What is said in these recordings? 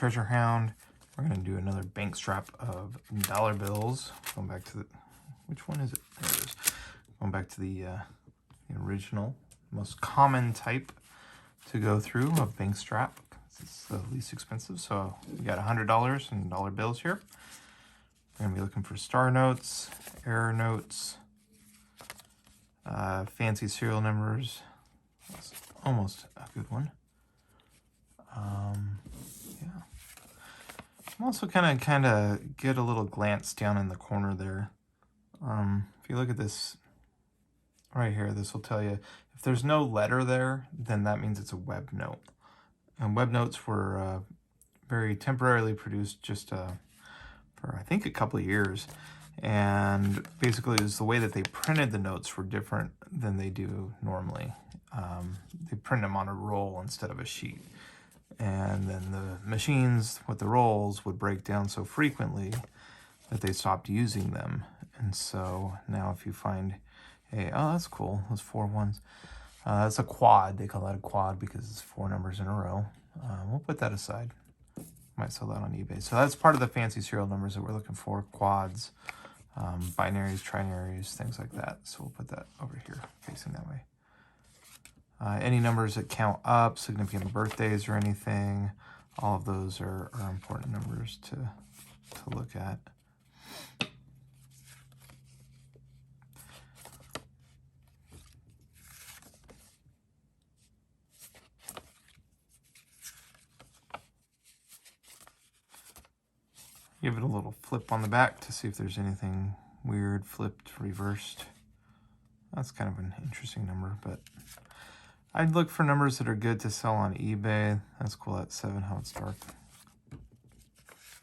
treasure hound. We're going to do another bank strap of dollar bills. Going back to the, which one is it? There it is. Going back to the original, most common type to go through of bank strap. It's the least expensive. So we got $100 in dollar bills here. We're going to be looking for star notes, error notes, fancy serial numbers. That's almost a good one. Yeah. I'm also kind of get a little glance down in the corner there. If you look at this right here, this will tell you if there's no letter there, then that means it's a web note. And web notes were very temporarily produced just for I think a couple of years. And basically it was the way that they printed the notes were different than they do normally. They print them on a roll instead of a sheet. And then the machines with the rolls would break down so frequently that they stopped using them. And so now if you find a, oh, that's cool, those 4 ones. That's a quad. They call that a quad because it's 4 numbers in a row. We'll put that aside. Might sell that on eBay. So that's part of the fancy serial numbers that we're looking for. Quads, binaries, trinaries, things like that. So we'll put that over here, facing that way. Any numbers that count up, significant birthdays or anything, all of those are important numbers to look at. Give it a little flip on the back to see if there's anything weird, flipped, reversed. That's kind of an interesting number, but I'd look for numbers that are good to sell on eBay. That's cool, at 7, how it's dark.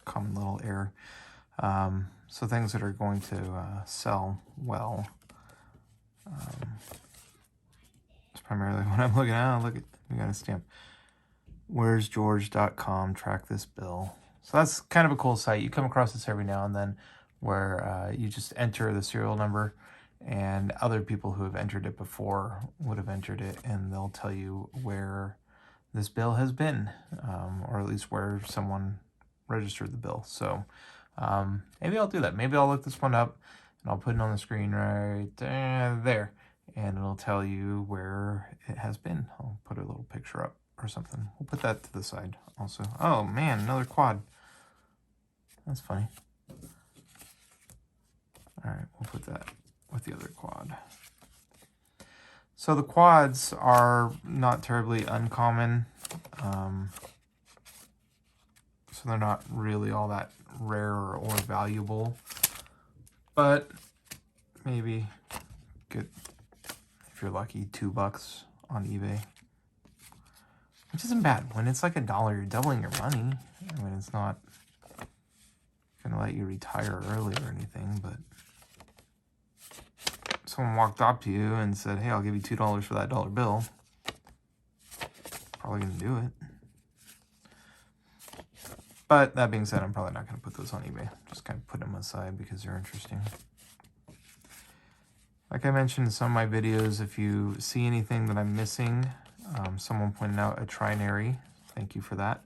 Common little error. So things that are going to sell well. It's primarily what I'm looking at. Look at, we got a stamp. Where'sgeorge.com, track this bill. So that's kind of a cool site. You come across this every now and then where you just enter the serial number and other people who have entered it before would have entered it, and they'll tell you where this bill has been, or at least where someone registered the bill. So maybe I'll do that. Maybe I'll look this one up and I'll put it on the screen right there, and it'll tell you where it has been. I'll put a little picture up or something. We'll put that to the side also. Oh man, another quad. That's funny. All right, we'll put that with the other quad. So the quads are not terribly uncommon. So they're not really all that rare or valuable, but maybe get, if you're lucky, $2 on eBay, which isn't bad. When it's like $1, you're doubling your money. I mean, it's not gonna let you retire early or anything, but someone walked up to you and said, hey, I'll give you $2 for that dollar bill, probably gonna do it. But that being said, I'm probably not gonna put those on eBay. Just kind of put them aside because they're interesting. Like I mentioned in some of my videos, if you see anything that I'm missing, someone pointed out a trinary, thank you for that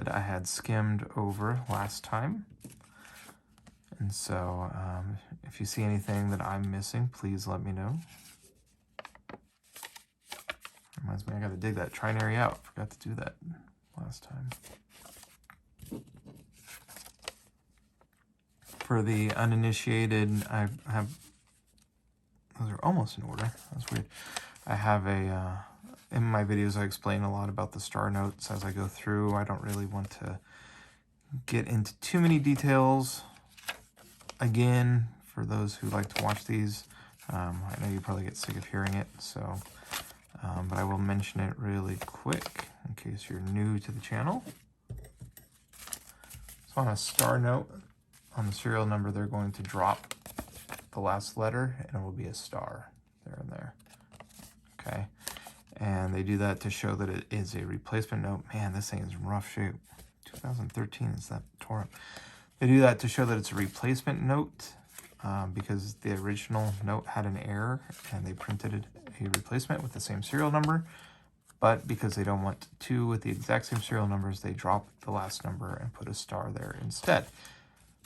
I had skimmed over last time. And so if you see anything that I'm missing, please let me know. Reminds me, I gotta dig that trinary out. Forgot to do that last time. For the uninitiated, I have, those are almost in order. That's weird. I have a, in my videos, I explain a lot about the star notes as I go through. I don't really want to get into too many details. Again, for those who like to watch these, I know you probably get sick of hearing it, so, but I will mention it really quick in case you're new to the channel. So on a star note, on the serial number, they're going to drop the last letter, and it will be a star there and there. Okay, and they do that to show that it is a replacement note. Man, this thing is in rough shape. 2013 is that tore up. They do that to show that it's a replacement note because the original note had an error, and they printed a replacement with the same serial number. but because they don't want two with the exact same serial numbers, they drop the last number and put a star there instead.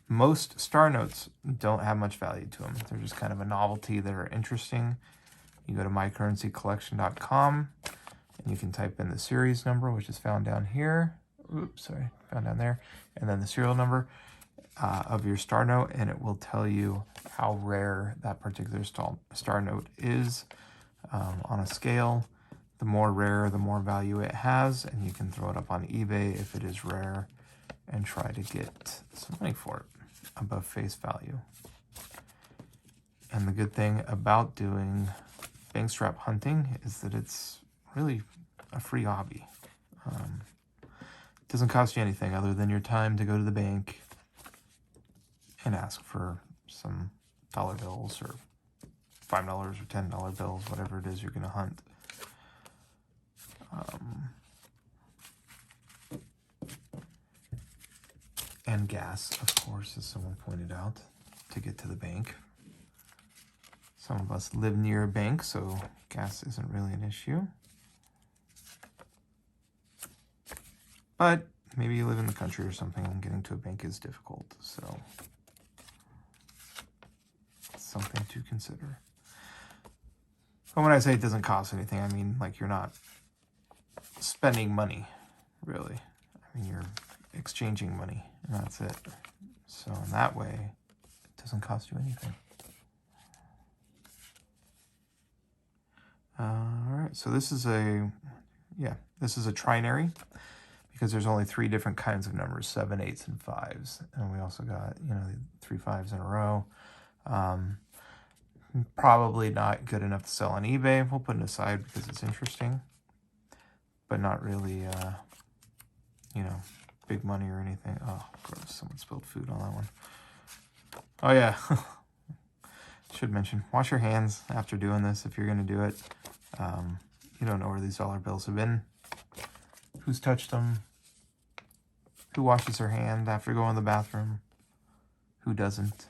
Most star notes don't have much value to them. They're just kind of a novelty that are interesting. You go to mycurrencycollection.com and you can type in the series number, which is found down here. Oops, sorry, found down there. And then the serial number of your star note, and it will tell you how rare that particular star note is on a scale. The more rare, the more value it has, and you can throw it up on eBay if it is rare and try to get some money for it above face value. And the good thing about doing bank strap hunting is that it's really a free hobby. It doesn't cost you anything other than your time to go to the bank and ask for some dollar bills or $5 or $10 bills, whatever it is you're going to hunt. And gas, of course, as someone pointed out, to get to the bank. Some of us live near a bank, so gas isn't really an issue. But maybe you live in the country or something and getting to a bank is difficult, so it's something to consider. But when I say it doesn't cost anything, I mean like you're not spending money, really. I mean, you're exchanging money, and that's it. So in that way, it doesn't cost you anything. All right, so this is a trinary, because there's only 3 different kinds of numbers, 7, 8s, and 5s. And we also got, you know, 3 5s in a row. Probably not good enough to sell on eBay. We'll put it aside because it's interesting, but not really, you know, big money or anything. Oh, gross. Someone spilled food on that one. Oh, yeah. Should mention, wash your hands after doing this if you're going to do it. You don't know where these dollar bills have been. Who's touched them? Who washes their hand after going to the bathroom? Who doesn't?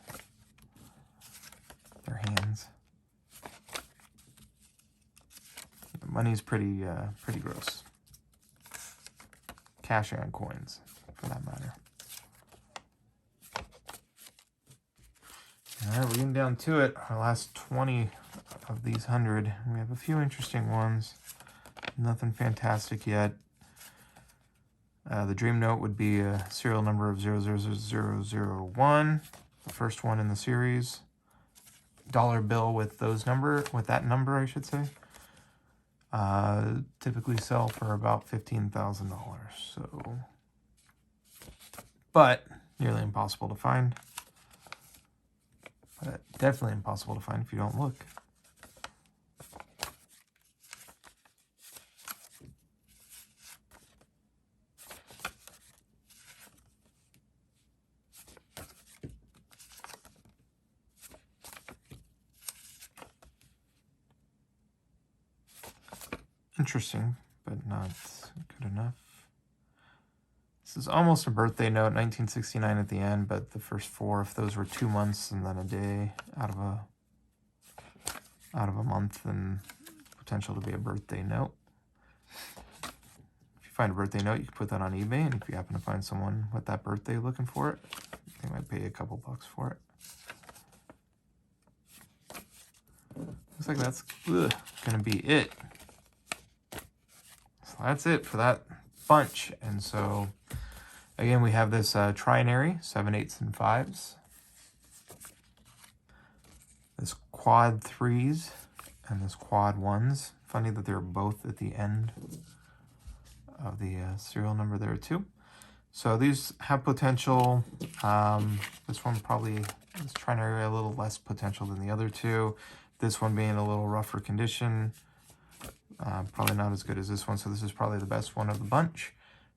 Their hands. Money's pretty gross. Cash and coins, for that matter. All right, we're getting down to it. Our last 20 of these 100. We have a few interesting ones. Nothing fantastic yet. The dream note would be a serial number of 00001, the first one in the series. Dollar bill with that number, I should say. Typically sell for about $15,000. So, but nearly impossible to find. But definitely impossible to find if you don't look. Interesting, but not good enough. This is almost a birthday note, 1969 at the end, but the first 4, if those were 2 months and then a day out of a month, then potential to be a birthday note. If you find a birthday note, you can put that on eBay, and if you happen to find someone with that birthday looking for it, they might pay you a couple bucks for it. Looks like that's gonna be it. So that's it for that bunch. And so again, we have this trinary, 7, 8s, and 5s. This quad 3s and this quad 1s. Funny that they're both at the end of the serial number there too. So these have potential. This one probably, this trinary, a little less potential than the other 2. This one being a little rougher condition. Probably not as good as this one. So this is probably the best one of the bunch.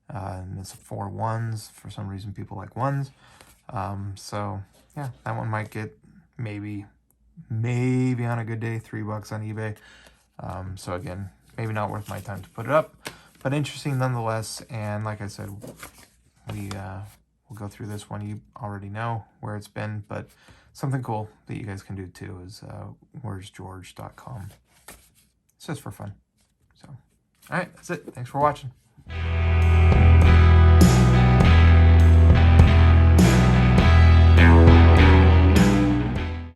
And it's 4 1s. For some reason, people like 1s. So yeah, that one might get maybe on a good day, $3 on eBay. So again, maybe not worth my time to put it up, but interesting nonetheless. And like I said, we'll go through this one. You already know where it's been, but something cool that you guys can do too is where'sgeorge.com. It's just for fun. So All right, that's it. Thanks for watching.